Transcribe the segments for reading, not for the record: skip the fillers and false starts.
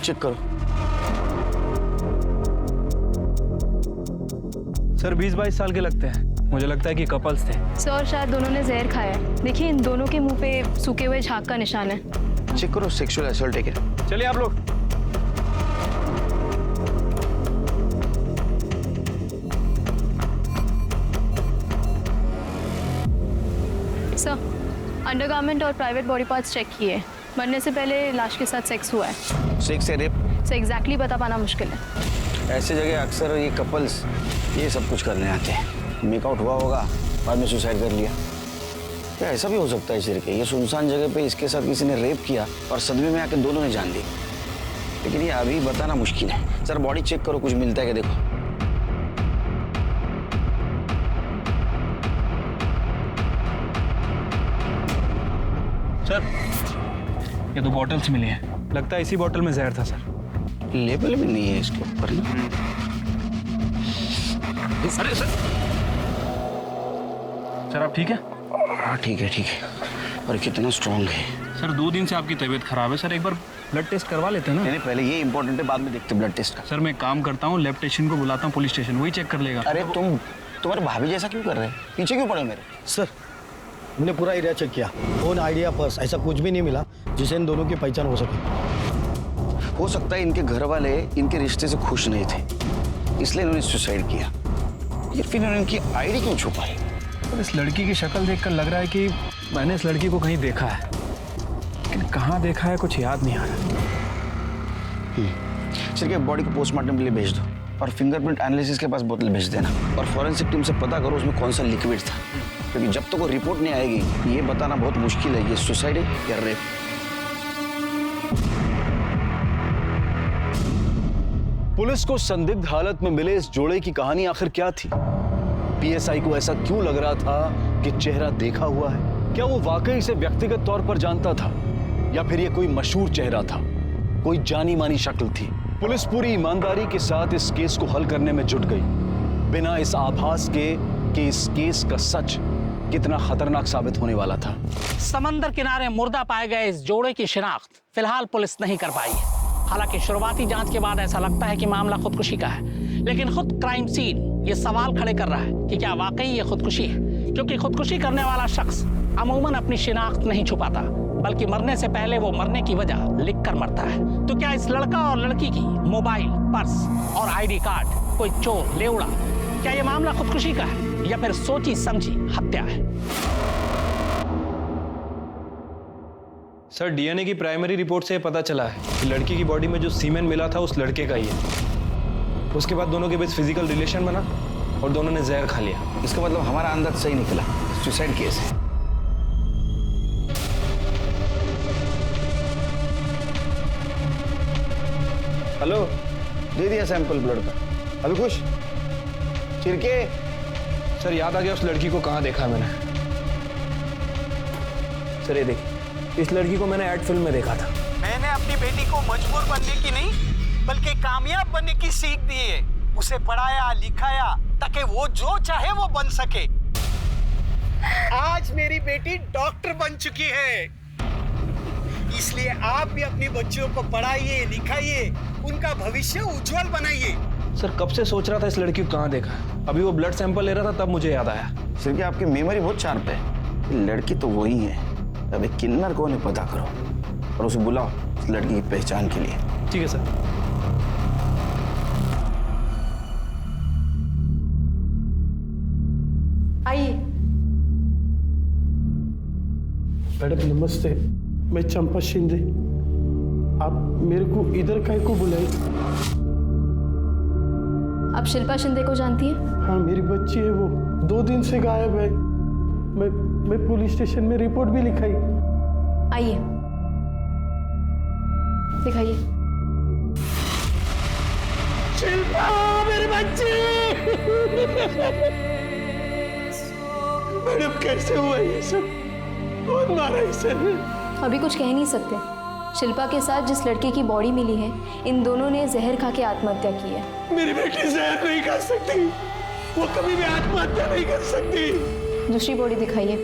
Check करो। Sir 20-22 साल के लगते हैं, मुझे लगता है कि कपल्स थे। सर शायद दोनों ने जहर खाया है। देखिए इन दोनों के मुंह पे सूखे हुए झाग का निशान है। चेक करो, सेक्सुअल असॉल्ट है क्या? चलिए आप लोग। सर अंडरगारमेंट और प्राइवेट बॉडी पार्ट्स चेक किए। मरने से पहले लाश के साथ सेक्स हुआ है। सेक्स है रेप? सर एग्जैक्टली बता पाना मुश्किल है। ऐसे जगह अक्सर ये कपल्स ये सब कुछ करने आते हैं। मेकआउट हुआ होगा, बाद में सुसाइड कर लिया। क्या ऐसा भी हो सकता है सिर के? ये सुनसान जगह पे इसके साथ किसी ने रेप किया और सदमे में आके दोनों ने जान दी। लेकिन ये अभी बताना मुश्किल है। सर बॉडी चेक करो, कुछ मिलता है क्या देखो। सर ये 2 बॉटल्स मिली हैं, लगता है इसी बॉटल में जहर था सर। लेबल भी नहीं है इसके ऊपर ना। अरे सर आप ठीक है? हाँ ठीक है ठीक है। और कितना स्ट्रॉन्ग है सर। 2 दिन से आपकी तबीयत खराब है सर, एक बार ब्लड टेस्ट करवा लेते हैं ना। नहीं पहले ये इंपॉर्टेंट है, बाद में देखते ब्लड टेस्ट का। सर मैं काम करता हूँ, लैब टेक्नीशियन को बुलाता हूँ पुलिस स्टेशन, वही चेक कर लेगा। अरे तुम्हारे भाभी जैसा क्यों कर रहे हैं? पीछे क्यों पड़े मेरे? सर हमने पूरा एरिया चेक किया, फोन, आइडिया, पर्स, ऐसा कुछ भी नहीं मिला जिससे इन दोनों की पहचान हो सके। हो सकता है इनके घर वाले इनके रिश्ते से खुश नहीं थे, इसलिए इन्होंने सुसाइड किया। ये फिर इन्होंने इनकी आईडी क्यों छुपाई? और इस लड़की की शक्ल देखकर लग रहा है कि मैंने इस लड़की को कहीं देखा है, लेकिन कहाँ देखा है कुछ याद नहीं आ रहा। सिर्फ बॉडी को पोस्टमार्टम के लिए भेज दो और फिंगरप्रिंट एनालिसिस के पास बोतल भेज देना और फॉरेंसिक टीम से पता करो उसमें कौन सा लिक्विड था, क्योंकि जब तक वो रिपोर्ट नहीं आएगी ये बताना बहुत मुश्किल है ये सुसाइड है या रेप। पुलिस को संदिग्ध हालत में मिले इस जोड़े की कहानी आखिर क्या थी? पीएसआई को ऐसा क्यों लग रहा था कि चेहरा देखा हुआ है? क्या वो वाकई से व्यक्तिगत तौर पर जानता था या फिर ये कोई मशहूर चेहरा था, कोई जानी मानी शक्ल थी? पुलिस पूरी ईमानदारी के साथ इस केस को हल करने में जुट गई, बिना इस आभास के कि इस केस का सच कितना खतरनाक साबित होने वाला था। समंदर किनारे मुर्दा पाए गए इस जोड़े की शिनाख्त फिलहाल पुलिस नहीं कर पाई है। हालांकि शुरुआती जांच के बाद ऐसा लगता है कि मामला खुदकुशी का है, लेकिन खुद क्राइम सीन ये सवाल खड़े कर रहा है कि क्या वाकई ये खुदकुशी है, क्योंकि खुदकुशी करने वाला शख्स अमूमन अपनी शिनाख्त नहीं छुपाता, बल्कि मरने से पहले वो मरने की वजह लिख कर मरता है। तो क्या इस लड़का और लड़की की मोबाइल, पर्स और आईडी कार्ड कोई चोर ले उड़ा? क्या ये मामला खुदकुशी का है या फिर सोची समझी हत्या है? सर डीएनए की प्राइमरी रिपोर्ट से पता चला है कि लड़की की बॉडी में जो सीमेन मिला था उस लड़के का ही है। उसके बाद दोनों के बीच फिजिकल रिलेशन बना और दोनों ने जहर खा लिया। इसका मतलब हमारा अंदाज सही निकला, सुसाइड केस है। हेलो, दे दिया सैंपल ब्लड का। अभी खुश चिरके? सर याद आ गया उस लड़की को कहाँ देखा मैंने। सर ये देखिए, इस लड़की को मैंने एड फिल्म में देखा था। मैंने अपनी बेटी को मजबूर बनने की नहीं बल्कि कामयाब बनने की सीख दी है। उसे पढ़ाया लिखाया ताकि वो जो चाहे वो बन सके। आज मेरी बेटी डॉक्टर बन चुकी है, इसलिए आप भी अपनी बच्चियों को पढ़ाइए लिखाइए, उनका भविष्य उज्जवल बनाइए। सर कब से सोच रहा था इस लड़की को कहाँ देखा। अभी वो ब्लड सैंपल ले रहा था तब मुझे याद आया। सिर्फ आपकी मेमोरी बहुत शार्प है। लड़की तो वही है, अबे किन्नर कौन है पता करो और उसे बुलाओ इस लड़की की पहचान के लिए। ठीक है सर। आइए। मैडम नमस्ते, मैं चंपा शिंदे। आप मेरे को इधर काहे को बुलाई? आप शिल्पा शिंदे को जानती हैं? हाँ मेरी बच्ची है, वो 2 दिन से गायब है। मैं पुलिस स्टेशन में रिपोर्ट भी लिखाई। आइए दिखाइए। शिल्पा मेरी बच्ची! मैडम कैसे हुआ ये सब? कौन मारा इसे? अभी कुछ कह नहीं सकते। शिल्पा के साथ जिस लड़के की बॉडी मिली है, इन दोनों ने जहर खा के आत्महत्या की है। मेरी बेटी जहर नहीं खा सकती, वो कभी भी आत्महत्या नहीं कर सकती। दूसरी बॉडी दिखाइए।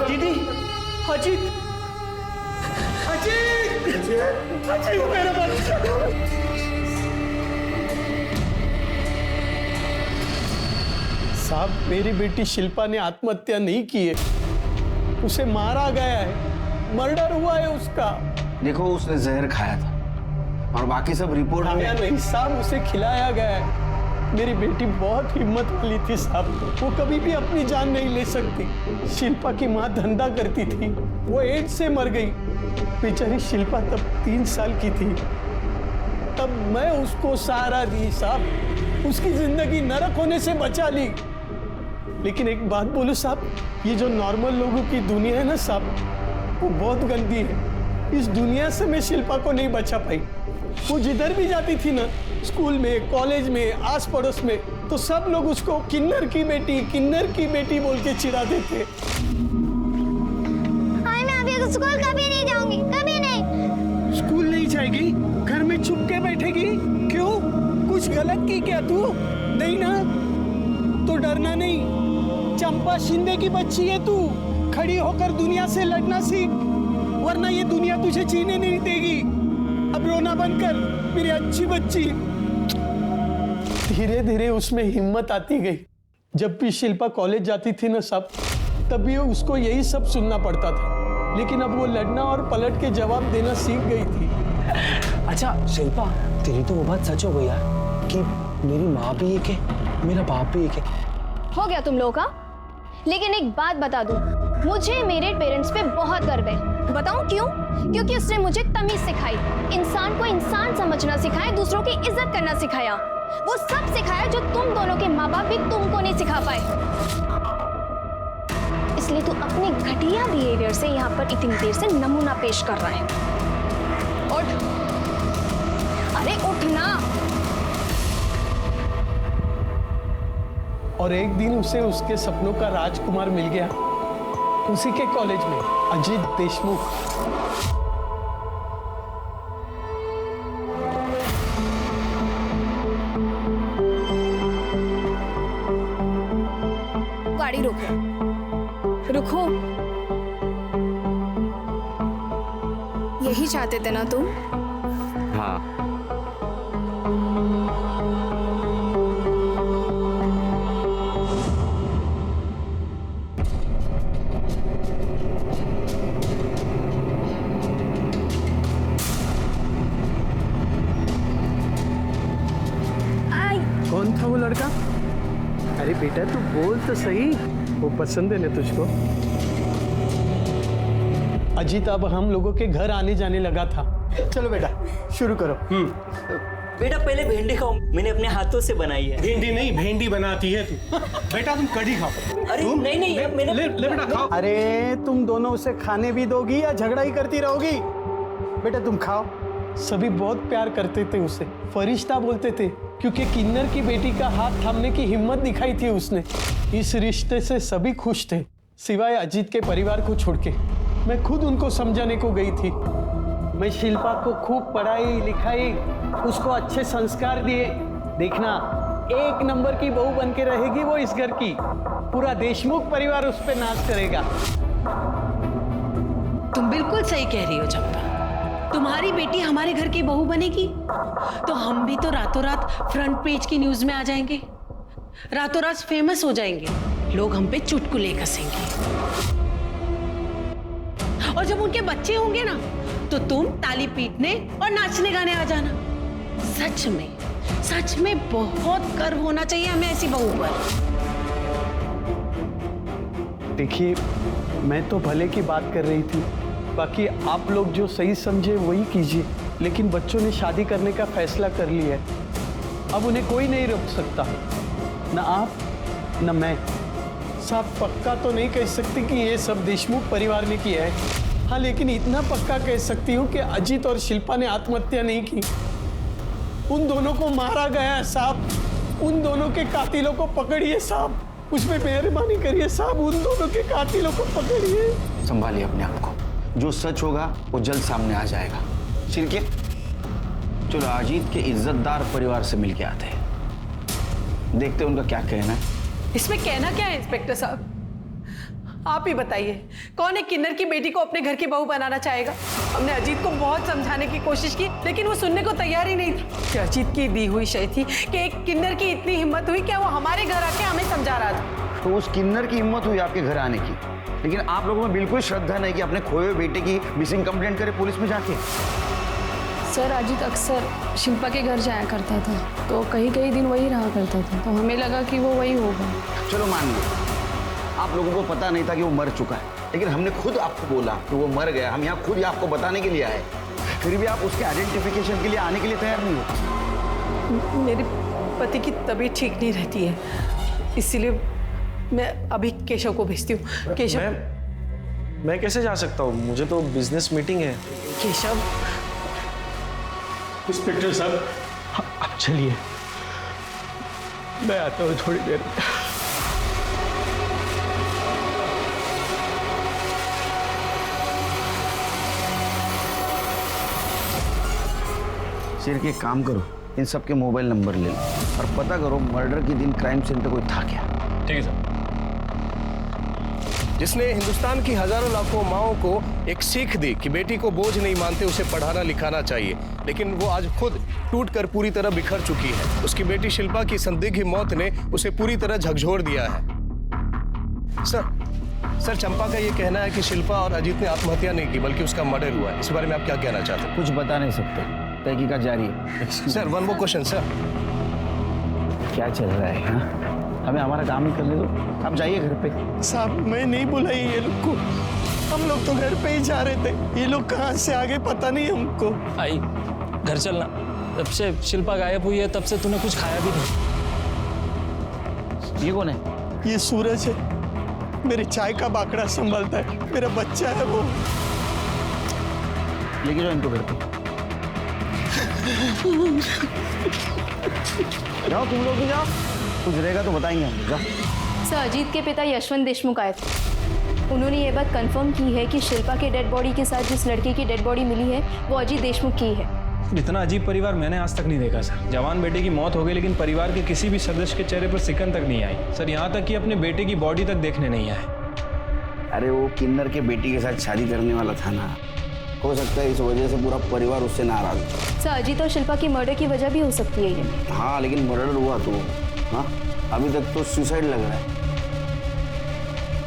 दीदी अजीत, अजीत, अजीत मेरा बच्चा। साहब, मेरी बेटी शिल्पा ने आत्महत्या नहीं की है, उसे मारा गया है, मर्डर हुआ है उसका। देखो, उसने जहर खाया था और बाकी सब रिपोर्ट खाया नहीं साहब, उसे खिलाया गया है। मेरी बेटी बहुत हिम्मत वाली थी साहब, वो कभी भी अपनी जान नहीं ले सकती। शिल्पा की माँ धंधा करती थी, वो एड्स से मर गई। बेचारी शिल्पा तब 3 साल की थी, तब मैं उसको सहारा दी साहब, उसकी जिंदगी नरक होने से बचा ली। लेकिन एक बात बोलूं साहब, ये जो नॉर्मल लोगों की दुनिया है ना साहब, वो बहुत गंदी है। इस दुनिया से मैं शिल्पा को नहीं बचा पाई। वो जिधर भी जाती थी ना, स्कूल में, कॉलेज में, आस पड़ोस में, तो सब लोग उसको किन्नर की बेटी बोल के चिढ़ाते थे। मैं अभी स्कूल कभी नहीं जाऊंगी, कभी नहीं। स्कूल नहीं जाएगी? घर में चुप के बैठेगी? क्यों? कुछ गलत की क्या तू? नहीं ना? तो डरना नहीं। चंपा शिंदे की बच्ची है तू, खड़ी होकर दुनिया से लड़ना सीख, वरना ये दुनिया तुझे जीने नहीं देगी। अब रोना बंद कर मेरी अच्छी बच्ची। धीरे धीरे उसमें हिम्मत आती गई। जब भी शिल्पा कॉलेज जाती थी ना साहब, तभी उसको यही सब सुनना पड़ता था, लेकिन अब वो लड़ना और पलट के जवाब देना सीख गई थी। अच्छा शिल्पा, तेरी तो वो बात सच हो गई यार कि मेरी माँ भी एक है, मेरा बाप भी एक है। हो गया तुम लोगों का। लेकिन एक बात बता दूं, मुझे मेरे पेरेंट्स पे बहुत गर्व है। बताऊं क्यों? क्योंकि उसने मुझे तमीज सिखाई, इंसान को इंसान समझना सिखाया, दूसरों की इज्जत करना सिखाया। वो सब सिखाया जो तुम दोनों के माँ बाप भी तुमको नहीं सिखा पाए। इसलिए तू अपने घटिया बिहेवियर से यहाँ पर इतनी देर से नमूना पेश कर रहा है। उठ, अरे उठना। और एक दिन उसे उसके सपनों का राजकुमार मिल गया, उसी के कॉलेज में, अजीत देशमुख। गाड़ी रोको, रुको। यही चाहते थे ना तुम? हाँ, कौन था वो लड़का? अरे बेटा तू बोल तो सही, वो पसंद है ना तुझको? अजीत अब हम लोगों के घर आने जाने लगा था। चलो बेटा शुरू करो। बेटा पहले भिंडी खाओ, मैंने अपने हाथों से बनाई है। भिंडी नहीं, भेंडी बनाती है तू। बेटा तुम कढ़ी खाओ। अरे नहीं नहीं, मैंने ले बेटा खाओ। अरे तुम दोनों उसे खाने भी दोगी या झगड़ा ही करती रहोगी? बेटा तुम खाओ। सभी बहुत प्यार करते थे उसे, फरिश्ता बोलते थे, क्योंकि किन्नर की बेटी का हाथ थामने की हिम्मत दिखाई थी उसने। इस रिश्ते से सभी खुश थे, सिवाय अजीत के परिवार को छोड़ के। मैं खुद उनको समझाने को गई थी। मैं शिल्पा को खूब पढ़ाई लिखाई, उसको अच्छे संस्कार दिए। देखना, 1 नंबर की बहू बन के रहेगी वो इस घर की। पूरा देशमुख परिवार उस पर नाच करेगा। तुम बिल्कुल सही कह रही हो चंपा। तुम्हारी बेटी हमारे घर की बहू बनेगी तो हम भी तो रातों रात फ्रंट पेज की न्यूज में आ जाएंगे, रातों रात फेमस हो जाएंगे, लोग हम पे चुटकुले कसेंगे। और जब उनके बच्चे होंगे ना, तो तुम ताली पीटने और नाचने गाने आ जाना। सच में बहुत गर्व होना चाहिए हमें ऐसी बहू पर। देखिए, मैं तो भले की बात कर रही थी, बाकी आप लोग जो सही समझे वही कीजिए। लेकिन बच्चों ने शादी करने का फैसला कर लिया है, अब उन्हें कोई नहीं रोक सकता, न आप न मैं। साहब पक्का तो नहीं कह सकती कि ये सब देशमुख परिवार ने किया है, हाँ, लेकिन इतना पक्का कह सकती हूँ कि अजीत और शिल्पा ने आत्महत्या नहीं की। उन दोनों को मारा गया है साहब। उन दोनों के कातिलों को पकड़िए साहब, उसमें मेहरबानी करिए साहब, उन दोनों के कातिलों को पकड़िए। संभालिए अपने आप को, जो सच होगा वो जल्द सामने आ जाएगा। शिल्पा, चलो अजीत के इज्जतदार परिवार से मिलके आते हैं, देखते हैं उनका क्या कहना है। इसमें कहना क्या है इंस्पेक्टर साहब? आप ही बताइए, कौन एक किन्नर की बेटी को अपने घर की बहू बनाना चाहेगा? हमने अजीत को बहुत समझाने की कोशिश की, लेकिन वो सुनने को तैयार ही नहीं था। कि अजीत की दी हुई शय थी कि एक किन्नर की इतनी हिम्मत हुई क्या वो हमारे घर आके हमें समझा रहा था। तो उस किन्नर की हिम्मत हुई आपके घर आने की, लेकिन आप लोगों में बिल्कुल श्रद्धा नहीं कि अपने खोए हुए बेटे की मिसिंग कंप्लेंट करे पुलिस में जाके। सर अजीत अक्सर शिल्पा के घर जाया करता था, तो कई कई दिन वही रहा करता था, तो हमें लगा कि वो वही होगा। चलो मान लो आप लोगों को पता नहीं था कि वो मर चुका है, लेकिन हमने खुद आपको बोला कि वो मर गया। हम यहाँ खुद ही आपको बताने के लिए आए, फिर भी आप उसके आइडेंटिफिकेशन के लिए आने के लिए तैयार नहीं हो। मेरे पति की तबीयत ठीक नहीं रहती है, इसीलिए मैं अभी केशव को भेजती हूँ। केशव, मैं कैसे जा सकता हूँ? मुझे तो बिजनेस मीटिंग है। केशव। इंस्पेक्टर साहब आप चलिए, मैं आता हूँ थोड़ी देर में। सिर के काम करो, इन सब के मोबाइल नंबर ले लो और पता करो मर्डर के दिन क्राइम सीन पे कोई था क्या। ठीक है सर। जिसने हिंदुस्तान की हजारों लाखों माओं को एक सीख दी कि बेटी को बोझ नहीं मानते, उसे पढ़ाना लिखाना चाहिए, लेकिन वो आज खुद टूटकर पूरी तरह बिखर चुकी है। उसकी बेटी शिल्पा की संदिग्ध मौत ने उसे पूरी तरह झकझोर दिया है। सर चंपा का ये कहना है कि शिल्पा और अजीत ने आत्महत्या नहीं की बल्कि उसका मर्डर हुआ है। इस बारे में आप क्या कहना चाहते हैं? कुछ बता नहीं सकते, तहकीकात जारी है। Sir one more question sir. क्या चल रहा है? हाँ? हमें हमारा काम ही करने दो, आप जाइए घर पे। साहब मैं नहीं बुलाई ये लोग को, हम लोग तो घर पे ही जा रहे थे, ये लोग कहाँ से आगे पता नहीं हमको। आई घर चलना, तब से शिल्पा गायब हुई है, तब से तूने कुछ खाया भी नहीं। ये कौन है? ये सूरज है, मेरी चाय का बाकड़ा संभालता है, मेरा बच्चा है वो। लेके जाओ इनको घर पे। जाओ तुम लोग भी जाओ, कुछ रहेगा तो बताएंगे हम। जाओ। सर अजीत के पिता यशवंत देशमुख आए थे, उन्होंने ये बात कंफर्म की है कि शिल्पा के डेड बॉडी के साथ जिस लड़के की डेड बॉडी मिली है वो अजीत देशमुख की है। इतना अजीब परिवार मैंने आज तक नहीं देखा सर। जवान बेटे की मौत हो गई, लेकिन परिवार के किसी भी सदस्य के चेहरे पर सिकन तक नहीं आई सर, यहाँ तक कि अपने बेटे की बॉडी तक देखने नहीं आए। अरे वो किन्नर के बेटी के साथ शादी करने वाला था ना, हो सकता है इस वजह से पूरा परिवार उससे नाराज हो। सर अजीत और शिल्पा की मर्डर की वजह भी हो सकती है ये। हाँ लेकिन मर्डर हुआ तो हाँ, अभी तक तो सुसाइड लग रहा है।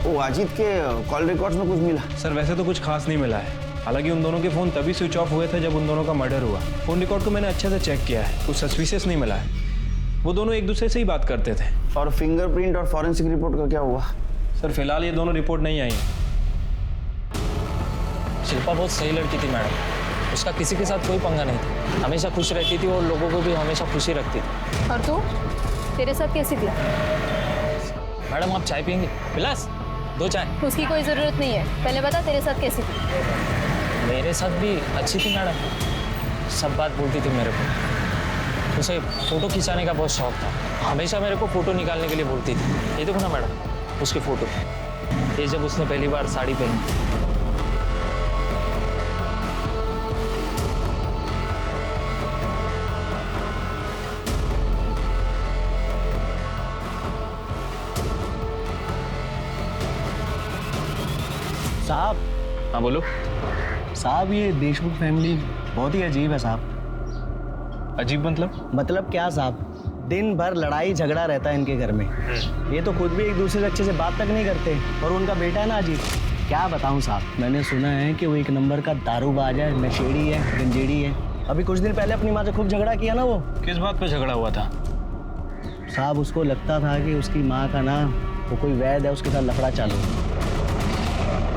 वो अजीत के कॉल रिकॉर्ड्स में कुछ मिला? सर वैसे तो कुछ खास नहीं मिला है, हालांकि उन दोनों के फ़ोन तभी स्विच ऑफ हुए थे जब उन दोनों का मर्डर हुआ। फ़ोन रिकॉर्ड को मैंने अच्छे से चेक किया है, कुछ सस्पिशियस नहीं मिला है। वो दोनों एक दूसरे से ही बात करते थे। और फिंगरप्रिंट और फॉरेंसिक रिपोर्ट का क्या हुआ? सर फिलहाल ये दोनों रिपोर्ट नहीं आई है। शिल्पा बहुत सही लड़की थी मैडम, उसका किसी के साथ कोई पंगा नहीं था, हमेशा खुश रहती थी और लोगों को भी हमेशा खुशी रखती थी। और तू तेरे साथ कैसी थी? मैडम आप चाय पियेंगे? विलास 2 चाय। उसकी कोई ज़रूरत नहीं है, पहले बता तेरे साथ कैसी थी? मेरे साथ भी अच्छी थी मैडम, सब बात बोलती थी मेरे को। उसे फ़ोटो खिंचाने का बहुत शौक था, हमेशा मेरे को फ़ोटो निकालने के लिए बोलती थी। ये देखो ना मैडम उसकी फ़ोटो, ये जब उसने पहली बार साड़ी पहनी। साहब। हाँ बोलो। साहब ये देशमुख फैमिली बहुत ही अजीब है साहब। अजीब मतलब क्या साहब, दिन भर लड़ाई झगड़ा रहता है इनके घर में। ये तो खुद भी एक दूसरे से अच्छे से बात तक नहीं करते, और उनका बेटा है ना अजीत, क्या बताऊं साहब, मैंने सुना है कि वो एक नंबर का दारूबाज है, नशेड़ी है, गंजेड़ी है। अभी कुछ दिन पहले अपनी माँ से खूब झगड़ा किया ना वो। किस बात पे झगड़ा हुआ था? साहब उसको लगता था कि उसकी माँ का ना वो कोई वैद है, उसके साथ लफड़ा चालू।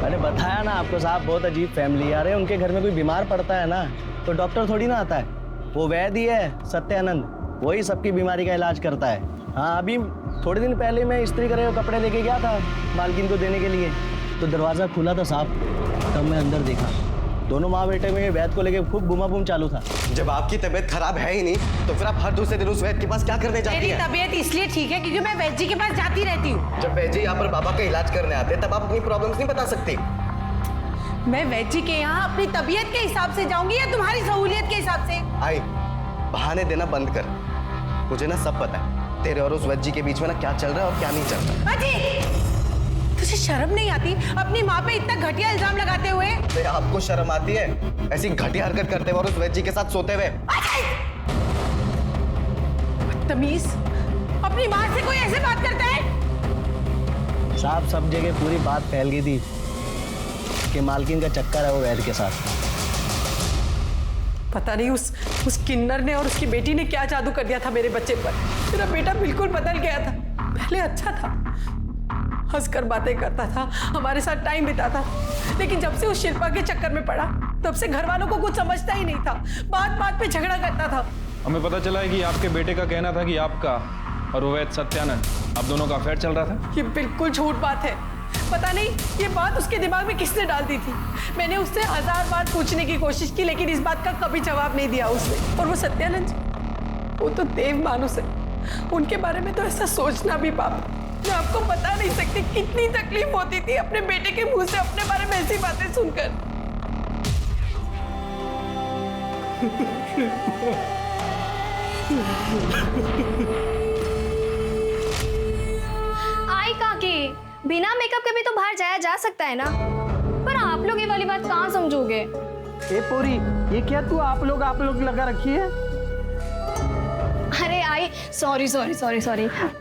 मैंने बताया ना आपको साहब, बहुत अजीब फैमिली। अरे उनके घर में कोई बीमार पड़ता है ना तो डॉक्टर थोड़ी ना आता है, वो वैद ही है सत्यानंद, वही सबकी बीमारी का इलाज करता है। हाँ अभी थोड़े दिन पहले मैं इस्त्री करे हुए कपड़े लेके गया था मालकिन को देने के लिए, तो दरवाज़ा खुला था साहब, तब मैं अंदर देखा दोनों माँ बेटे में वैद को लेके खूब घुमा चालू था। जब आपकी तबीयत खराब है ही नहीं तो फिर आप हर दूसरे दिन उस वैद के पास क्या करने जाती हैं? मेरी तबीयत इसलिए ठीक है क्योंकि मैं वैद जी के पास जाती रहती हूँ। जब वैद जी यहाँ पर बाबा का इलाज करने आते हैं तब आप अपनी प्रॉब्लम्स नहीं बता सकती। मैं वैद जी के यहाँ अपनी तबीयत के हिसाब से जाऊंगी या तुम्हारी सहूलियत के हिसाब से? आई बहाने देना बंद कर, मुझे ना सब पता है तेरे और उस वैद जी के बीच में ना क्या चल रहा है और क्या नहीं चल रहा। तुझे शर्म नहीं आती अपनी माँ पे इतना घटिया इल्जाम लगाते हुए? अरे आपको शर्म आती है ऐसी घटिया हरकत करते हुए और उस वैद जी के साथ सोते हुए? तमीज, अपनी माँ से कोई ऐसे बात करता है? साहब सब जगह पूरी बात फैल गई थी कि मालकिन का चक्कर है वो वैद के साथ। पता नहीं उस किन्नर ने और उसकी बेटी ने क्या जादू कर दिया था मेरे बच्चे पर। मेरा बेटा बिल्कुल बदल गया था। पहले अच्छा था, हंसकर बातें करता था, हमारे साथ टाइम बिताता, लेकिन जब से उस शिल्पा के चक्कर में पड़ा तब से घर वालों को कुछ समझता ही नहीं था। बात बात पे झगड़ा करता था। हमें पता चला है कि आपके बेटे का कहना था कि आपका और वैद सत्यानंद आप दोनों का अफेयर चल रहा था। ये बिल्कुल झूठ बात है। पता नहीं ये बात उसके दिमाग में किसने डाल दी थी। मैंने उससे 1000 बार पूछने की कोशिश की, लेकिन इस बात का कभी जवाब नहीं दिया उसने। और वो सत्यानंद, वो तो देव मानुस है, उनके बारे में तो ऐसा सोचना भी पाप। मैं आपको बता नहीं सकती कितनी तकलीफ होती थी अपने बेटे के मुंह से अपने बारे में ऐसी बातें सुनकर। आई काकी, बिना मेकअप के भी तो बाहर जाया जा सकता है ना, पर आप लोग ये वाली बात कहाँ समझोगे? ए पोरी, ये क्या तू आप लोग लगा रखी है? अरे आई, सॉरी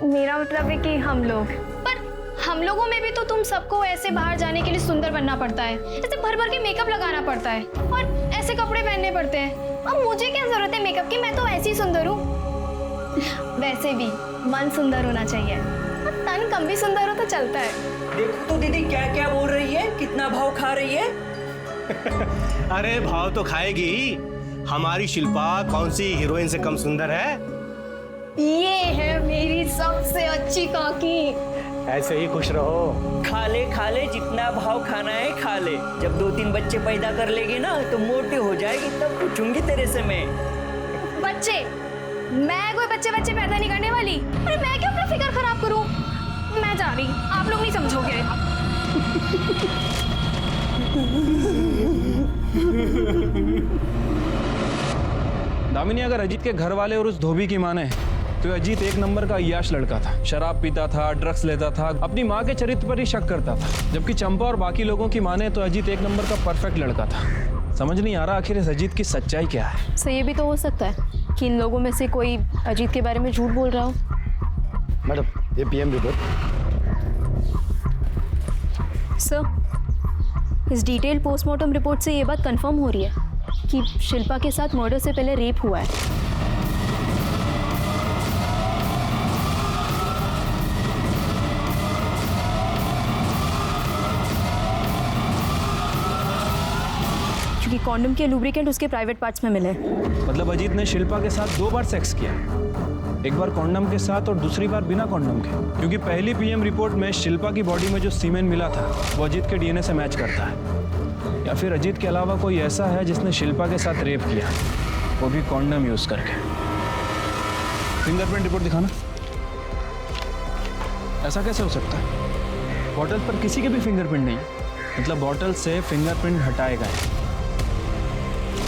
मेरा मतलब है कि हम लोग, पर हम लोगों में भी तो तुम सबको ऐसे बाहर जाने के लिए सुंदर बनना पड़ता है, ऐसे भर भर के मेकअप लगाना पड़ता है और ऐसे कपड़े पहनने पड़ते हैं। अब मुझे क्या जरूरत है मेकअप की, मैं तो ऐसी सुंदर हूँ। वैसे भी मन सुंदर होना चाहिए, तन कम भी सुंदर हो तो चलता है। देखो तो दीदी क्या क्या बोल रही है, कितना भाव खा रही है। अरे भाव तो खाएगी ही। हमारी शिल्पा कौन सी हीरोइन से कम सुंदर है? ये है मेरी सबसे अच्छी काकी। ऐसे ही खुश रहो। खा ले जितना भाव खाना है खा ले। जब 2-3 बच्चे पैदा कर लेगी ना तो मोटी हो जाएगी, तब पूछूंगी तेरे से मैं। बच्चे? मैं कोई बच्चे पैदा नहीं करने वाली। अरे मैं क्यों अपना फिकर खराब करूं? मैं जा रही, आप लोग नहीं समझोगे। दामिनी, अगर अजीत के घर वाले और उस धोबी की माने तो अजीत एक नंबर का अय्याश लड़का था। शराब पीता था, ड्रग्स लेता था, अपनी माँ के चरित्र पर ही शक करता था। जबकि चंपा और बाकी लोगों की माने तो अजीत एक नंबर का परफेक्ट लड़का था। समझ नहीं आ रहा आखिर इस अजीत की सच्चाई क्या है। सो ये भी तो हो सकता है कि इन लोगों में से कोई अजीत के बारे में झूठ बोल रहा हो। मैडम, ये पीएम रिपोर्ट। सर, इस डिटेल पोस्टमार्टम रिपोर्ट से ये बात कंफर्म हो रही है कि शिल्पा के साथ मर्डर से पहले रेप हुआ है। क्योंकि कॉन्डम के लुब्रिकेंट उसके प्राइवेट पार्ट्स में मिले। मतलब अजीत ने शिल्पा के साथ 2 बार सेक्स किया, एक बार कॉन्डम के साथ और दूसरी बार बिना कॉन्डम के। क्योंकि पहली पीएम रिपोर्ट में शिल्पा की बॉडी में जो सीमेन मिला था वो अजीत के डीएनए से मैच करता है। या फिर अजीत के अलावा कोई ऐसा है जिसने शिल्पा के साथ रेप किया, वो भी कॉन्डम यूज करके। फिंगरप्रिंट रिपोर्ट दिखाना। ऐसा कैसे हो सकता है? बॉटल पर किसी के भी फिंगरप्रिंट नहीं, मतलब बॉटल से फिंगरप्रिंट हटाए गए।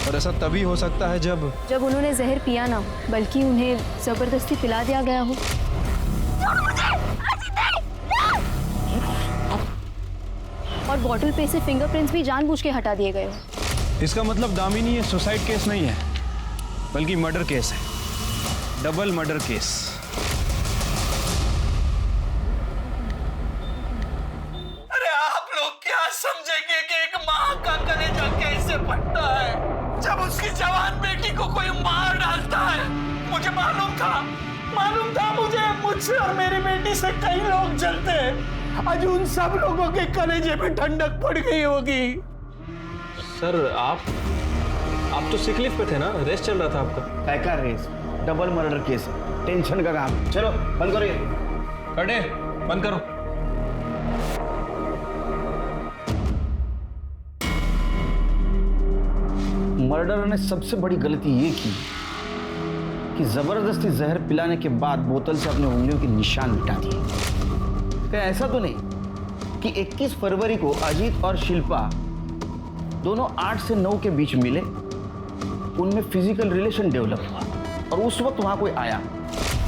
और ऐसा तभी हो सकता है जब उन्होंने जहर पिया ना, बल्कि उन्हें जबरदस्ती पिला दिया गया हो। और बॉटल पे से फिंगरप्रिंट्स भी जानबूझ के हटा दिए गए हो। इसका मतलब दामिनी ये सुसाइड केस नहीं है, बल्कि मर्डर केस है, डबल मर्डर केस। अरे आप लोग क्या समझेंगे कि एक माँ का कलेजा कैसे फटता है जब उसकी जवान बेटी को कोई मार डालता है। मुझे मालूम था मुझसे और मेरी बेटी से कई लोग जलते हैं। आज उन सब लोगों के कलेजे में ठंडक पड़ गई होगी। सर आप तो सिक लीव पे थे ना, रेस्ट चल रहा था आपका। पैका race, double murder case, tension का काम। चलो बंद करो, ये कटे बंद करो। मर्डर ने सबसे बड़ी गलती ये की कि जबरदस्ती जहर पिलाने के बाद बोतल से अपने उंगलियों के निशान मिटा दिए। क्या ऐसा तो नहीं कि 21 फरवरी को अजीत और शिल्पा दोनों 8 से 9 के बीच मिले, उनमें फिजिकल रिलेशन डेवलप हुआ और उस वक्त वहां कोई आया,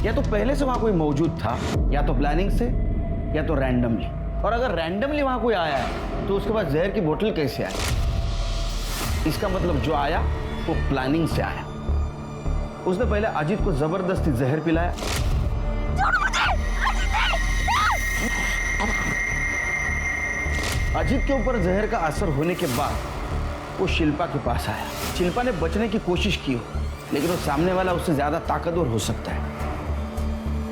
या तो पहले से वहां कोई मौजूद था, या तो प्लानिंग से या तो रैंडमली। और अगर रैंडमली वहां कोई आया है तो उसके पास जहर की बोतल कैसे आई? इसका मतलब जो आया वो प्लानिंग से आया। उसने पहले अजीत को जबरदस्ती जहर पिलाया, अजीत के ऊपर जहर का असर होने के बाद वो शिल्पा के पास आया। शिल्पा ने बचने की कोशिश की हो, लेकिन वो सामने वाला उससे ज्यादा ताकतवर हो सकता है,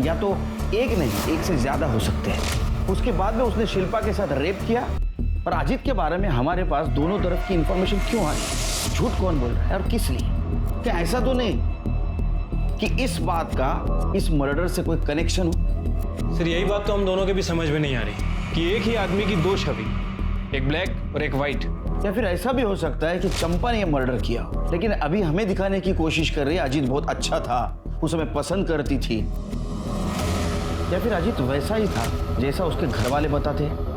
या तो एक नहीं एक से ज्यादा हो सकते हैं। उसके बाद में उसने शिल्पा के साथ रेप किया। और अजीत के बारे में हमारे पास दोनों तरफ की इंफॉर्मेशन क्यों आ रही? झूठ कौन बोल रहा है और किस लिए? क्या ऐसा तो नहीं कि इस बात का इस मर्डर से कोई कनेक्शन हो? सर यही बात तो हम दोनों के भी समझ में नहीं आ रही कि एक ही आदमी की दो छवि, एक ब्लैक और एक व्हाइट। या फिर ऐसा भी हो सकता है कि चंपा ने यह मर्डर किया, लेकिन अभी हमें दिखाने की कोशिश कर रही है अजीत बहुत अच्छा था, उसे हमें पसंद करती थी। या फिर अजीत वैसा ही था जैसा उसके घर वाले बताते हैं।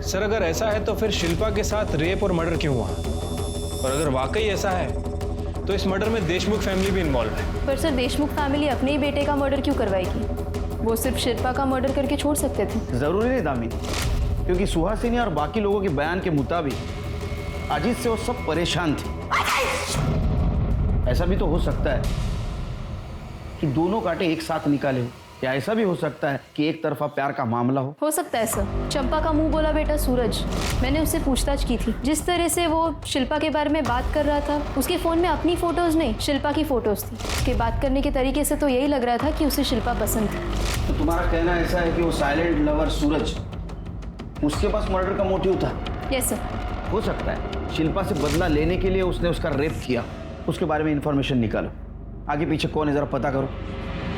सर अगर ऐसा है तो फिर शिल्पा के साथ रेप और मर्डर क्यों हुआ? और अगर वाकई ऐसा है तो इस मर्डर में देशमुख फैमिली भी इन्वॉल्व है। पर सर देशमुख फैमिली अपने ही बेटे का मर्डर क्यों करवाएगी? वो सिर्फ शिल्पा का मर्डर करके छोड़ सकते थे। जरूरी नहीं दामिनी, क्योंकि सुहासिनी और बाकी लोगों के बयान के मुताबिक अजीत से वो सब परेशान थे। ऐसा भी तो हो सकता है कि दोनों कांटे एक साथ निकाले हो, या ऐसा भी हो सकता है कि एक तरफा प्यार का मामला हो सकता है सर। चंपा का मुंह बोला बेटा सूरज, मैंने उससे पूछताछ की थी। जिस तरह से वो शिल्पा के बारे में बात कर रहा था, उसके फोन में अपनी फोटोज नहीं शिल्पा की फोटोज थी। उसके बात करने के तरीके से तो यही लग रहा था कि उसे शिल्पा पसंद थी। तो तुम्हारा कहना ऐसा है कि वो साइलेंट लवर सूरज, उसके पास मर्डर का मोटिव था? Yes sir. हो सकता है शिल्पा से बदला लेने के लिए उसने उसका रेप किया। उसके बारे में इंफॉर्मेशन निकालो, आगे पीछे कौन है जरा पता करो,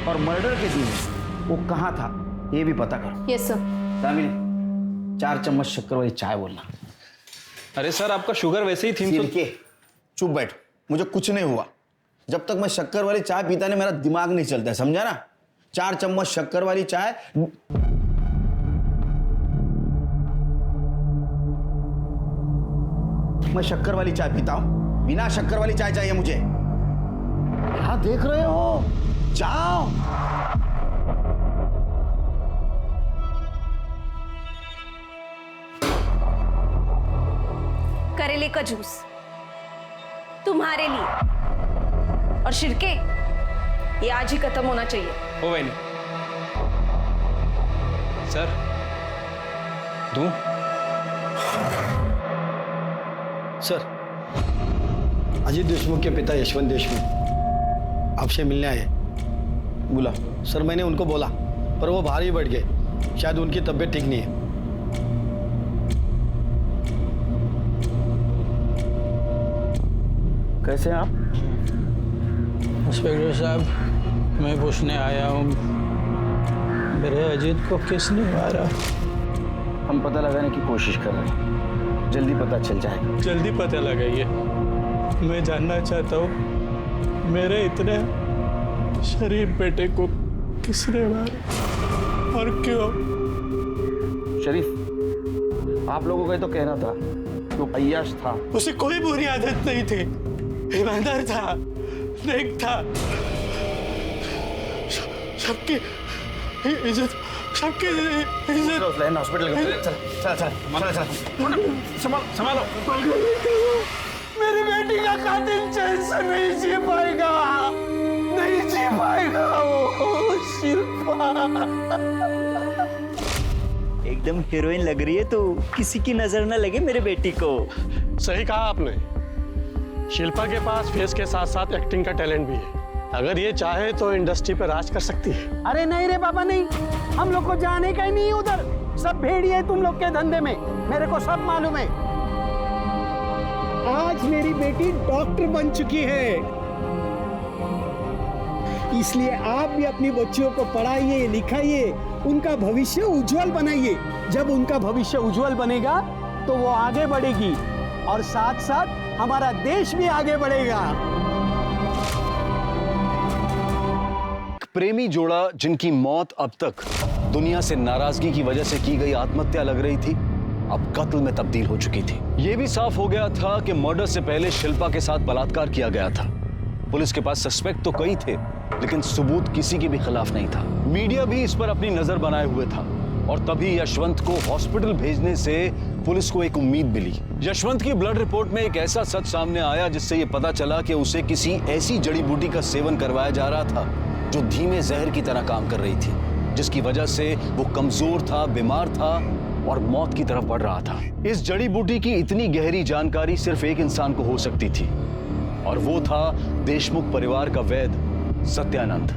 और मर्डर के दिन वो कहाँ था ये भी पता करो। Yes sir. दामिनी 4 चम्मच शक्कर वाली चाय बोलना। अरे सर आपका शुगर वैसे ही थी। चुप बैठ, मुझे कुछ नहीं हुआ। जब तक मैं शक्कर वाली चाय पीता नहीं मेरा दिमाग नहीं चलता है, समझा ना? 4 चम्मच शक्कर वाली चाय। मैं शक्कर वाली चाय पीता हूं, बिना शक्कर वाली चाय चाहिए मुझे। क्या देख रहे हो? जाओ। करेले का जूस तुम्हारे लिए, और शिरके ये आज ही खत्म होना चाहिए। हो वही नहीं सर, दूं? सर, अजीत देशमुख के पिता यशवंत देशमुख आपसे मिलने आए। बोला सर, मैंने उनको बोला पर वो बाहर ही बैठ गए, शायद उनकी तबीयत ठीक नहीं है। कैसे हैं आप? इंस्पेक्टर साहब, मैं पूछने आया हूँ मेरे अजीत को किसने मारा? हम पता लगाने की कोशिश कर रहे हैं, जल्दी पता चल जाएगा। जल्दी पता लगाइए। मैं जानना चाहता हूँ मेरे इतने शरीफ बेटे को किसने मारा और क्यों? शरीफ, आप लोगों का तो कहना था तो अय्याश था। उसे कोई बुरी आदत नहीं थी, ईमानदार था, नेक था, सबकी इज्जत, सबकी इज्जत। हॉस्पिटल चल संभालो। मेरी बेटी का कातिल चैन से नहीं जी पाएगा, नहीं जी पाएगा वो शिल्पा। एकदम हीरोइन लग रही है तो किसी की नजर न लगे मेरे बेटी को। सही कहा आपने, शिल्पा के पास फेस के साथ साथ एक्टिंग का टैलेंट भी है। अगर ये चाहे तो इंडस्ट्री पर राज कर सकती है। अरे नहीं रे बाबा नहीं, हम लोग को जाने का ही नहीं उधर। सब भेड़िए है तुम लोग के धंधे में, मेरे को सब मालूम है। आज मेरी बेटी डॉक्टर बन चुकी है, इसलिए आप भी अपनी बच्चियों को पढ़ाइए, लिखाइए, उनका भविष्य उज्जवल बनाइए। जब उनका भविष्य उज्जवल बनेगा तो वो आगे बढ़ेगी और साथ साथ हमारा देश भी आगे बढ़ेगा। प्रेमी जोड़ा जिनकी मौत अब तक दुनिया से नाराजगी की वजह से की गई आत्महत्या लग रही थी, अब कत्ल में तब्दील हो चुकी थी। यह भी साफ हो गया था कि मर्डर से पहले शिल्पा के साथ बलात्कार किया गया था। पुलिस के पास सस्पेक्ट तो कई थे, लेकिन सबूत किसी के भी खिलाफ नहीं था। मीडिया भी इस पर अपनी नजर बनाए हुए था और तभी यशवंत को हॉस्पिटल भेजने से पुलिस को एक उम्मीद मिली। यशवंत की ब्लड रिपोर्ट में एक ऐसा सच सामने आया जिससे ये पता चला कि उसे किसी ऐसी जड़ी बूटी का सेवन करवाया जा रहा था जो धीमे जहर की तरह काम कर रही थी, जिसकी वजह से वो कमजोर था, बीमार था और मौत की तरफ बढ़ रहा था। इस जड़ी बूटी की इतनी गहरी जानकारी सिर्फ एक इंसान को हो सकती थी और वो था देशमुख परिवार का वैद्य सत्यानंद।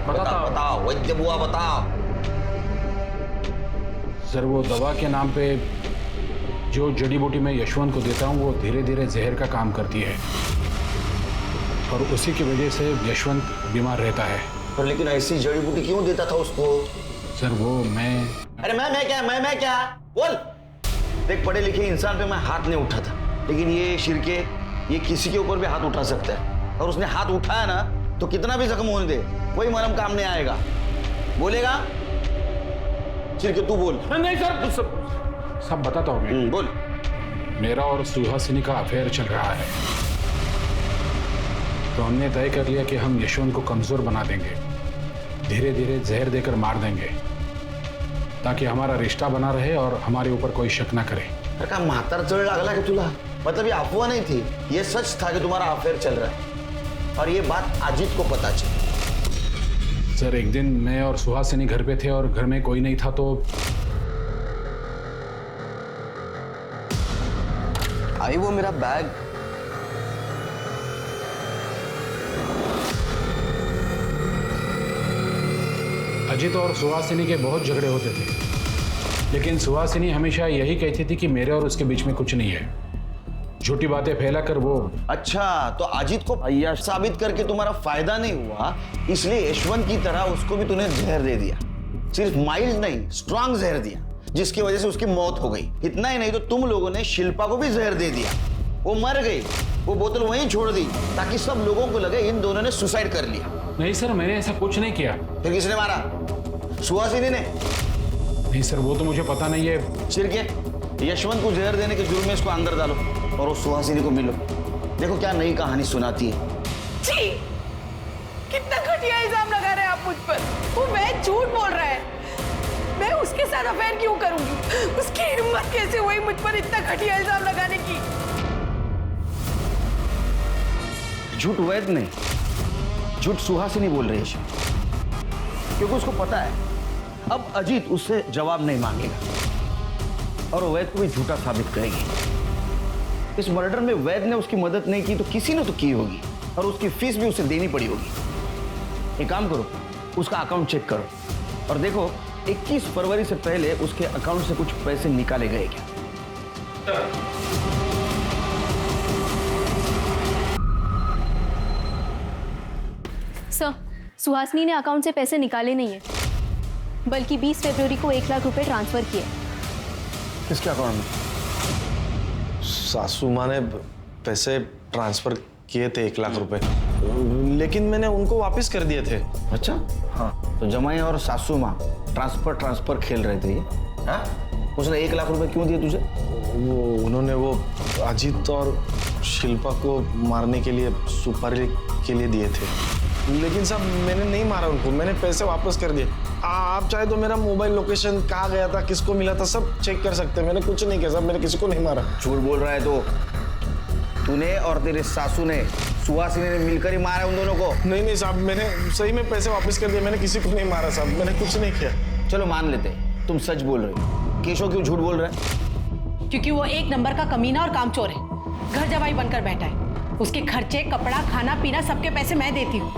बताओ वैद्य बुआ बताओ। सर वो दवा के नाम पे जो जड़ी बूटी मैं यशवंत को देता हूँ वो धीरे धीरे जहर का काम करती है और उसी की वजह से यशवंत बीमार रहता है। पर लेकिन ऐसी जड़ी बूटी क्यों देता था उसको? सर वो मैं अरे मैं क्या बोल। देख पढ़े लिखे इंसान पे मैं हाथ नहीं उठा था, लेकिन ये शिरके ये किसी के ऊपर भी हाथ उठा सकता है और उसने हाथ उठाया ना तो कितना भी जख्म होने दे कोई मरहम काम नहीं आएगा। बोलेगा शिरके तू बोल। नहीं सर सब बताता हूँ मैं। बोल। मेरा और सुहासिनी का अफेयर चल रहा है तो हमने तय कर लिया कि हम यशवंत को कमजोर बना देंगे, धीरे धीरे जहर देकर मार देंगे ताकि हमारा रिश्ता बना रहे और हमारे ऊपर कोई शक ना करे। अरे का म्हातार चढ़ लागला कि तुला? मतलब ये अफवाह नहीं थी, ये सच था कि तुम्हारा अफेयर चल रहा है और ये बात अजीत को पता चली। सर एक दिन मैं और सुहासिनी घर पे थे और घर में कोई नहीं था तो आई वो मेरा बैग। अजीत और सुहासिनी के बहुत झगड़े होते थे, लेकिन सुहासिनी हमेशा यही कहती थी कि मेरे और उसके बीच में कुछ नहीं है। झूठी बातें फैलाकर वो। अच्छा तो अजीत को भैया साबित करके तुम्हारा फायदा नहीं हुआ, इसलिए यशवंत की तरह उसको भी तूने जहर दे दिया। सिर्फ माइल्ड नहीं स्ट्रॉन्ग जहर दिया जिसकी वजह से उसकी मौत हो गई। इतना ही नहीं तो तुम लोगों ने शिल्पा को भी जहर दे दिया, वो मर गई, वो बोतल वहीं छोड़ दी ताकि सब लोगों को लगे इन दोनों ने सुसाइड कर लिया। नहीं सर मैंने ऐसा कुछ नहीं किया। फिर किसने मारा? सुहासिनी ने? नहीं सर वो तो मुझे पता नहीं है। शिरके यशवंत को जहर देने के जुर्म में इसको अंदर डालो और उस सुहासिनी को मिलो, देखो क्या नई कहानी सुनाती है। जी कितना घटिया इल्जाम लगा रहे हैं आप मुझ पर। वो वैद झूठ बोल रहा है, मैं उसके साथ अफेयर क्यों करूंगी? उसकी हिम्मत कैसे हुई मुझ पर इतना घटिया इल्जाम लगाने की? झूठ वैद नहीं, झूठ सुहासिनी बोल रही है, क्योंकि उसको पता है अब अजीत उससे जवाब नहीं मांगेगा और वैद को भी झूठा साबित करेगी। इस मर्डर में वैद ने उसकी मदद नहीं की तो किसी ने तो की होगी और उसकी फीस भी उसे देनी पड़ी होगी। एक काम करो, उसका अकाउंट चेक करो और देखो 21 फरवरी से पहले उसके अकाउंट से कुछ पैसे निकाले गए क्या। सर सुहासिनी ने अकाउंट से पैसे निकाले नहीं है, बल्कि 20 फरवरी को 1 लाख रुपए ट्रांसफर किए। किसके अकाउंट में? सासू माँ ने पैसे ट्रांसफर किए थे 1 लाख रुपए, लेकिन मैंने उनको वापस कर दिए थे। अच्छा हाँ, तो जमाई और सासू माँ ट्रांसफर खेल रहे थे ये? हाँ? उसने 1 लाख रुपए क्यों दिए तुझे? वो उन्होंने वो अजीत और शिल्पा को मारने के लिए सुपारी के लिए दिए थे, लेकिन साहब मैंने नहीं मारा उनको, मैंने पैसे वापस कर दिए। आप चाहे तो मेरा मोबाइल लोकेशन कहाँ गया था, किसको मिला था, सब चेक कर सकते हैं। मैंने कुछ नहीं किया साहब, मैंने किसी को नहीं मारा। झूठ बोल रहा है तो तूने और तेरे सासू ने सुहासिनी ने मिलकर ही मारा उन दोनों को? नहीं साहब, मैंने सही में पैसे वापस कर दिए, मैंने किसी को नहीं मारा साहब, मैंने कुछ नहीं किया। चलो मान लेते तुम सच बोल रहे हो। केशव क्यों झूठ बोल रहा है? क्योंकि वो एक नंबर का कमीना और कामचोर है, घर जवाई बनकर बैठा है। उसके खर्चे, कपड़ा, खाना पीना सबके पैसे मैं देती हूँ,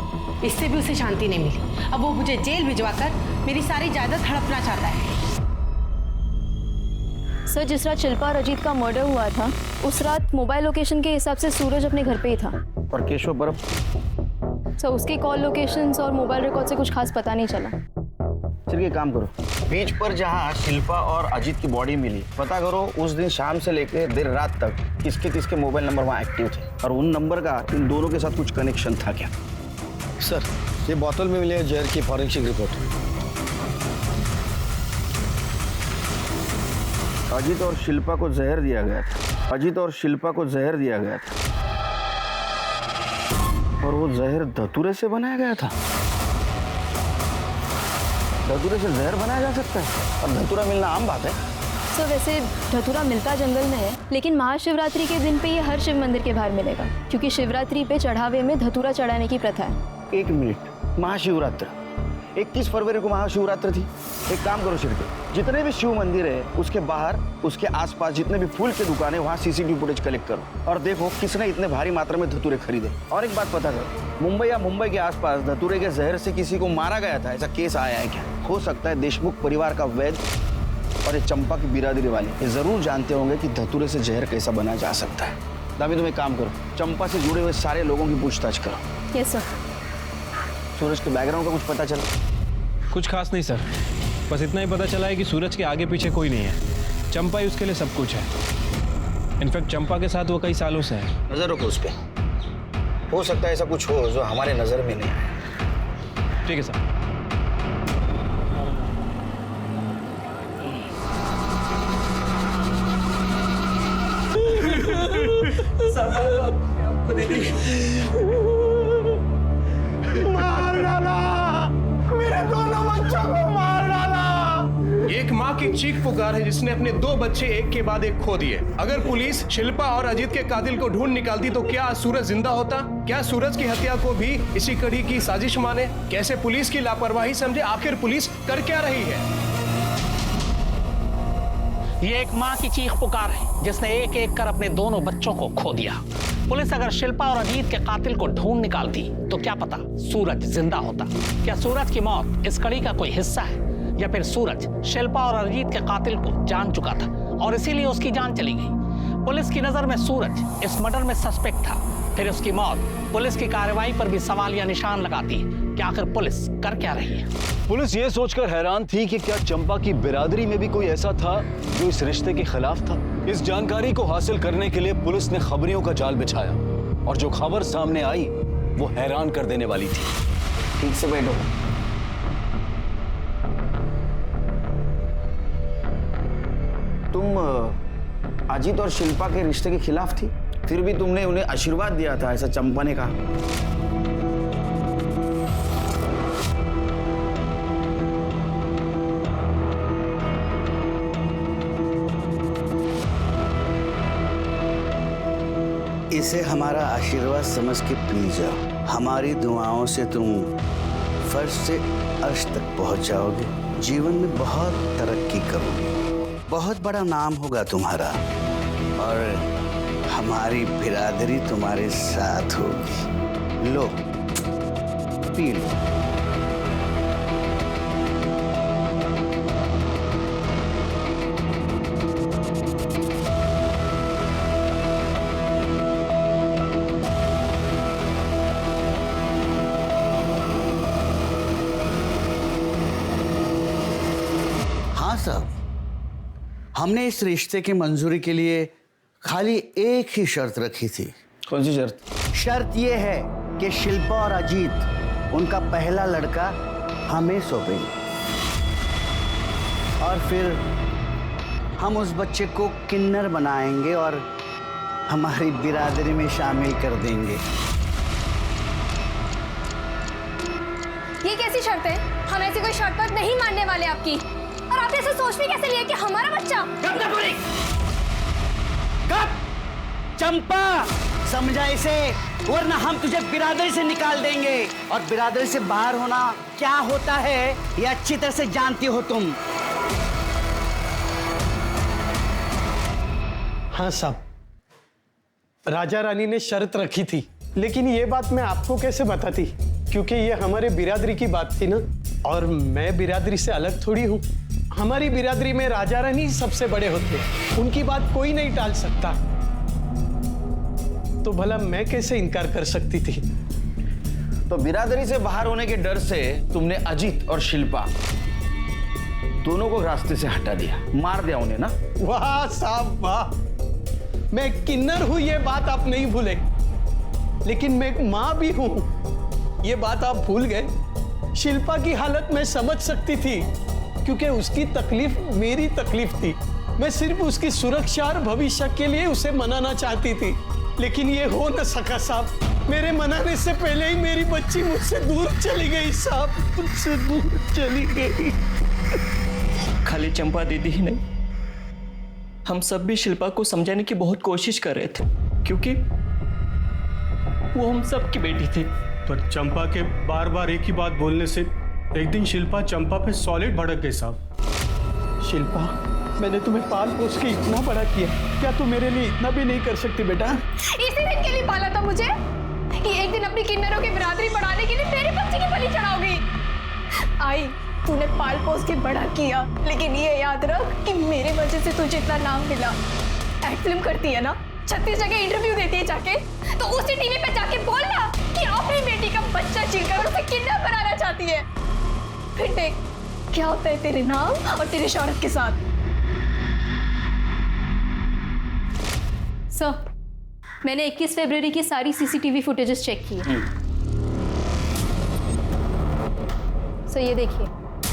इससे भी उसे शांति नहीं मिली। अब वो मुझे जेल भिजवाकर मेरी सारी जायदाद हड़पना चाहता है। सर जिस रात शिल्पा और अजीत का मर्डर हुआ था उस रात मोबाइल लोकेशन के हिसाब से सूरज अपने घर पे ही था। और केशव बर्फ? सर उसके कॉल लोकेशंस और मोबाइल रिकॉर्ड से कुछ खास पता नहीं चला। चलिए काम करो, बीच पर जहाँ शिल्पा और अजीत की बॉडी मिली पता करो उस दिन शाम से लेकर देर रात तक किसके किसके मोबाइल नंबर वहाँ एक्टिव थे और उन नंबर का इन दोनों के साथ कुछ कनेक्शन था क्या? सर ये बोतल में मिले जहर की फॉरेंसिक रिपोर्ट। अजीत और शिल्पा को जहर दिया गया था, अजीत और शिल्पा को जहर दिया गया था और वो जहर धतूरे से बनाया गया था। धतूरे से जहर बनाया जा सकता है और धतूरा मिलना आम बात है। सर वैसे धतूरा मिलता जंगल में है, लेकिन महाशिवरात्रि के दिन पे ये हर शिव मंदिर के बाहर मिलेगा, क्योंकि शिवरात्रि पे चढ़ावे में धतूरा चढ़ाने की प्रथा है। 1 मिनट, महाशिवरात्रि 21 फरवरी को महाशिवरात्रि थी। एक काम करो शिरके, जितने भी शिव मंदिर है उसके बाहर, उसके आसपास जितने भी फूल की दुकानें, वहाँ CCTV फुटेज कलेक्ट करो और देखो किसने इतने भारी मात्रा में धतूरे खरीदे। और एक बात पता करो, मुंबई या मुंबई के आसपास धतूरे के जहर से किसी को मारा गया था, ऐसा केस आया है क्या? हो सकता है देशमुख परिवार का वैद्य और ये चंपा की बिरादरी वाले ये जरूर जानते होंगे कि धतूरे से जहर कैसा बना जा सकता है। दामी तुम एक काम करो, चंपा से जुड़े हुए सारे लोगों की पूछताछ करो। Yes sir. सूरज के बैकग्राउंड का कुछ पता चला? कुछ खास नहीं सर, बस इतना ही पता चला है कि सूरज के आगे पीछे कोई नहीं है। चंपा ही उसके लिए सब कुछ है। इनफैक्ट चंपा के साथ वो कई सालों से है। नजर रखो उस पर, हो सकता है ऐसा कुछ हो जो हमारे नजर में नहीं आया। ठीक है सर। मार डाला, मेरे दोनों बच्चों को मार डाला। एक माँ की चीख पुकार है जिसने अपने 2 बच्चे एक के बाद एक खो दिए। अगर पुलिस शिल्पा और अजीत के कातिल को ढूंढ निकालती तो क्या सूरज जिंदा होता? क्या सूरज की हत्या को भी इसी कड़ी की साजिश माने? कैसे पुलिस की लापरवाही समझे? आखिर पुलिस कर क्या रही है? ये एक माँ की चीख पुकार है जिसने एक एक कर अपने दोनों बच्चों को खो दिया। पुलिस अगर शिल्पा और अजीत के कातिल को ढूंढ निकालती तो क्या पता सूरज जिंदा होता। क्या सूरज की मौत इस कड़ी का कोई हिस्सा है, या फिर सूरज शिल्पा और अजीत के कातिल को जान चुका था और इसीलिए उसकी जान चली गई? पुलिस की नजर में सूरज इस मर्डर में सस्पेक्ट था, फिर उसकी मौत पुलिस की कार्रवाई पर भी सवाल या निशान लगाती है कि आखिर पुलिस कर क्या रही है। पुलिस ये सोचकर हैरान थी कि क्या चंपा की बिरादरी में भी कोई ऐसा था जो इस रिश्ते के खिलाफ था। इस जानकारी को हासिल करने के लिए पुलिस ने खबरियों का जाल बिछाया और जो खबर सामने आई वो हैरान कर देने वाली थी। ठीक से बैठो। तुम अजीत और शिल्पा के रिश्ते के खिलाफ थी, फिर भी तुमने उन्हें आशीर्वाद दिया था, ऐसा चंपा ने कहा। इसे हमारा आशीर्वाद समझ के पी जाओ। हमारी दुआओं से तुम फर्श से अर्श तक पहुंच जाओगे, जीवन में बहुत तरक्की करोगे, बहुत बड़ा नाम होगा तुम्हारा और हमारी बिरादरी तुम्हारे साथ होगी। लो पी लो। हाँ साहब, हमने इस रिश्ते की मंजूरी के लिए खाली एक ही शर्त रखी थी। कौन सी शर्त? शर्त यह है कि शिल्पा और अजीत उनका पहला लड़का हमें सौंपेंगे और फिर हम उस बच्चे को किन्नर बनाएंगे और हमारी बिरादरी में शामिल कर देंगे। ये कैसी शर्त है? हम ऐसी कोई शर्त पर नहीं मानने वाले आपकी। और आपने ऐसे सोच भी कैसे लिया कि हमारा बच्चा? चंपा, समझा इसे, वरना हम तुझे बिरादरी से निकाल देंगे। और बिरादरी से बाहर होना क्या होता है ये अच्छी तरह से जानती हो तुम। हाँ साहब, राजा रानी ने शर्त रखी थी, लेकिन ये बात मैं आपको कैसे बताती, क्योंकि ये हमारे बिरादरी की बात थी ना, और मैं बिरादरी से अलग थोड़ी हूँ। हमारी बिरादरी में राजा रानी सबसे बड़े होते, उनकी बात कोई नहीं टाल सकता। तो भला मैं कैसे इनकार कर सकती थी? तो बिरादरी से बाहर होने के डर से तुमने अजीत और शिल्पा दोनों को रास्ते से हटा दिया, मार दिया उन्हें ना? वाह साहब वाह, मैं किन्नर हूं ये बात आप नहीं भूले, लेकिन मैं एक मां भी हूं ये बात आप भूल गए। शिल्पा की हालत मैं समझ सकती थी क्योंकि उसकी तकलीफ मेरी तकलीफ थी। मैं सिर्फ उसकी सुरक्षा और भविष्य के लिए उसे मनाना चाहती थी, लेकिन ये हो न सका साहब। मेरे मनाने से पहले ही मेरी बच्ची मुझसे दूर चली गई साहब, मुझसे दूर चली गई। खाली चंपा दीदी ही नहीं, हम सब भी शिल्पा को समझाने की बहुत कोशिश कर रहे थे, क्योंकि वो हम सब की बेटी थी। पर चंपा के बार बार एक ही बात बोलने से एक दिन शिल्पा चंपा पे सॉलिड भड़क गई साहब। शिल्पा, मैंने तुम्हें पाल पोस के इतना बड़ा किया, क्या तुम मेरे लिए इतना भी नहीं कर सकती बेटा? इसी दिन के लिए पाला था मुझे कि एक दिन अपनी किन्नरों की बिरादरी बढ़ाने के लिए मेरे बच्चे की बलि चढ़ाओगी। आई, तूने पाल पोस के बड़ा किया, लेकिन ये याद रख कि मेरे वजह से तुझे इतना नाम मिला। एक्ट फिल्म करती है ना, 36 जगह इंटरव्यू देती है जाके, तो उसी टीवी पे जाके बोलना कि अपनी बेटी का बच्चा छीनकर उसे किडनैप बनाना चाहती है। फिर देख क्या होता है तेरे नाम और तेरी शौहरत के साथ। सर, मैंने 21 फरवरी की सारी सीसीटीवी फुटेजेस चेक की है। सर ये देखिए,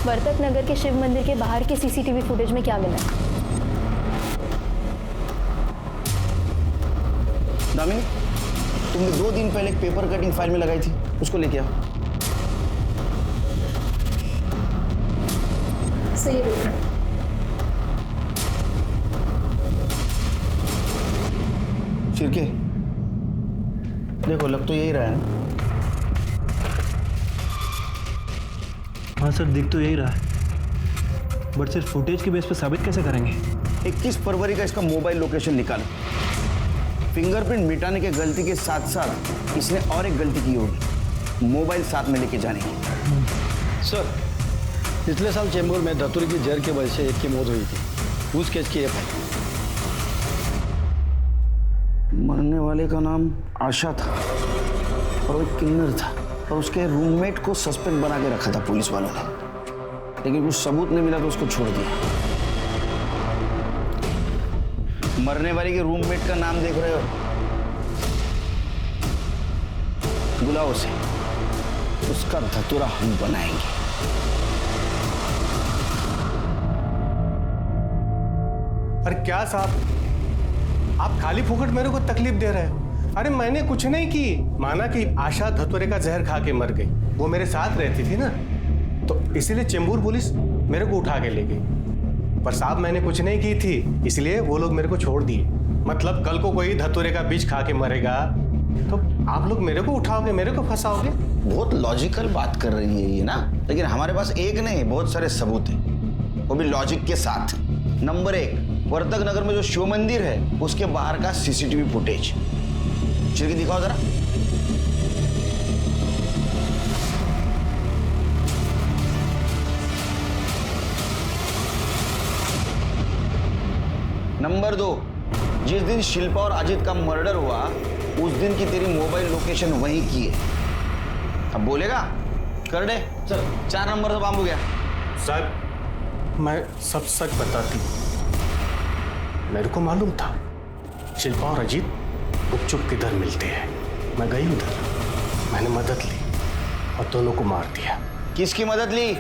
वर्तक नगर के शिव मंदिर के बाहर के सीसीटीवी फुटेज में क्या मिला। दामिनी, तुमने 2 दिन पहले एक पेपर कटिंग फाइल में लगाई थी, उसको लेके आओ। सही देखो। शिरके, देखो लग तो यही रहा है ना? हाँ सर, दिख तो यही रहा है, बट सिर्फ फुटेज के बेस पे साबित कैसे करेंगे? 21 फरवरी का इसका मोबाइल लोकेशन निकालो। फिंगरप्रिंट मिटाने के गलती के साथ साथ इसने और एक गलती की होगी, मोबाइल साथ में लेके जाने की। सर, पिछले साल चेंबूर में धतूरे की जहर की वजह से एक की मौत हुई थी, उस केस की एफआईआर। मरने वाले का नाम आशा था और वो एक किन्नर था, और उसके रूममेट को सस्पेक्ट बना के रखा था पुलिस वालों ने, लेकिन कुछ सबूत नहीं मिला तो उसको छोड़ दिया। मरने वाले के रूममेट का नाम देख रहे हो, बुलाओ उसे, उसका धतूरा हम बनाएंगे। अरे क्या साहब, आप खाली फुकट मेरे को तकलीफ दे रहे हो। अरे मैंने कुछ नहीं की, माना कि आशा धतूरे का जहर खा के मर गई, वो मेरे साथ रहती थी ना, तो इसीलिए चेंबूर पुलिस मेरे को उठा के ले गई। पर साहब मैंने कुछ नहीं की थी, इसलिए वो लोग मेरे को छोड़ दिए। मतलब कल को कोई धतूरे का बीज खा के मरेगा तो आप लोग मेरे को उठाओगे, मेरे को फंसाओगे। बहुत लॉजिकल बात कर रही है ये ना, लेकिन हमारे पास एक नहीं बहुत सारे सबूत हैं, वो भी लॉजिक के साथ। नंबर 1, वर्तक नगर में जो शिव मंदिर है उसके बाहर का सीसीटीवी फुटेज। चिरकी दिखाओ जरा। नंबर 2, जिस दिन शिल्पा और अजित का मर्डर हुआ उस दिन की तेरी मोबाइल लोकेशन वहीं की है। अब बोलेगा? कर दे चल। 4 नंबर तो बांब हो गया। साहब मैं सब सच बताती, मेरे को मालूम था शिल्पा और अजीत गुपचुप किधर मिलते हैं। मैं गई उधर, मैंने मदद ली और दोनों को मार दिया। किसकी मदद ली?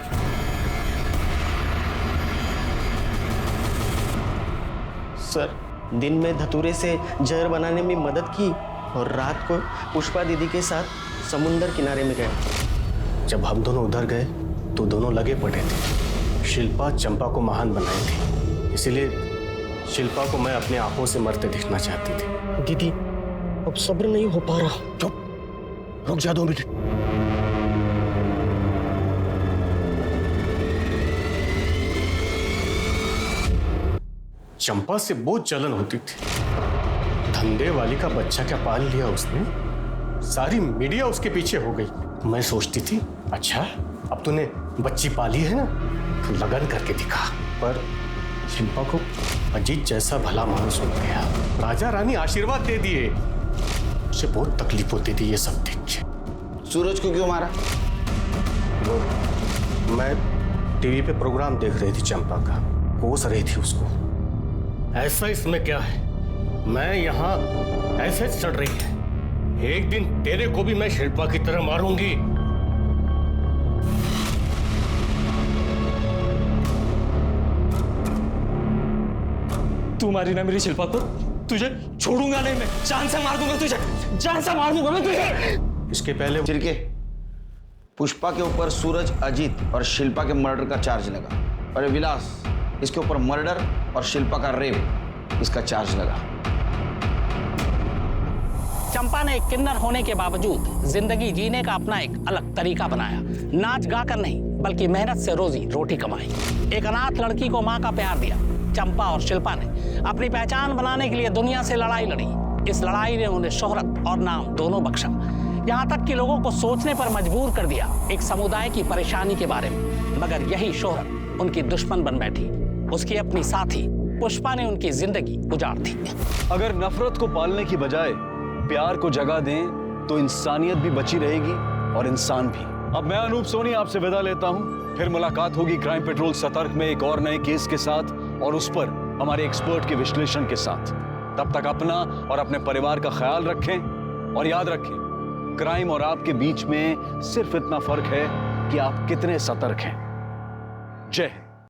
सर, दिन में धतूरे से जहर बनाने में मदद की और रात को पुष्पा दीदी के साथ समुंदर किनारे में गए। जब हम दोनों उधर गए तो दोनों लगे पड़े थे। शिल्पा चंपा को महान बनाई थी, इसीलिए शिल्पा को मैं अपनी आंखों से मरते देखना चाहती थी। दीदी, अब सब्र नहीं हो पा रहा। चुप, रुक जा 2 मिनट। चंपा से बहुत जलन होती थी। धंधे वाली का बच्चा क्या पाल लिया उसने, सारी मीडिया उसके पीछे हो गई। मैं सोचती थी अच्छा अब तूने बच्ची पाली है ना तो लगन करके दिखा, पर शिल्पा को अजीत जैसा भला मानुस हो गया। राजा रानी आशीर्वाद दे दिए। उसे बहुत तकलीफ होती थी ये सब देख के। सूरज को क्यों मारा? वो मैं टीवी पे प्रोग्राम देख रही थी, चंपा का कोस रही थी उसको। ऐसा इसमें क्या है, मैं यहाँ ऐसे चढ़ रही है, एक दिन तेरे को भी मैं शिल्पा की तरह मारूंगी। तू मारी ना मेरी शिल्पा को, तुझे छोड़ूंगा नहीं मैं, जान से मार दूंगा तुझे, जान से मार दूंगा मैं तुझे। इसके पहले चिरके, पुष्पा के ऊपर सूरज, अजीत और शिल्पा के मर्डर का चार्ज लगा। और विलास, इसके ऊपर मर्डर और शिल्पा का रेप, इसका चार्ज लगा। चंपा ने एक किन्नर होने के बावजूद जिंदगी जीने का अपना एक अलग तरीका बनाया। नाच गाकर नहीं, बल्कि मेहनत से रोजी रोटी कमाई। एक अनाथ लड़की को माँ का प्यार दिया। चंपा और शिल्पा ने अपनी पहचान बनाने के लिए दुनिया से लड़ाई लड़ी। इस लड़ाई ने उन्हें शोहरत और नाम दोनों बख्शा, यहाँ तक कि लोगों को सोचने पर मजबूर कर दिया एक समुदाय की परेशानी के बारे में। मगर यही शोहरत उनकी दुश्मन बन बैठी। उसकी अपनी साथी पुष्पा ने उनकी जिंदगी उजाड़ दी। अगर नफरत को पालने की बजाय प्यार को जगह दें तो इंसानियत भी बची रहेगी और इंसान भी। अब मैं अनूप सोनी आपसे विदा लेता हूं। फिर मुलाकात होगी क्राइम पेट्रोल सतर्क में एक और नए केस के साथ और उस पर हमारे एक्सपर्ट के विश्लेषण के साथ। तब तक अपना और अपने परिवार का ख्याल रखें और याद रखें, क्राइम और आपके बीच में सिर्फ इतना फर्क है कि आप कितने सतर्क हैं। जय हिंद।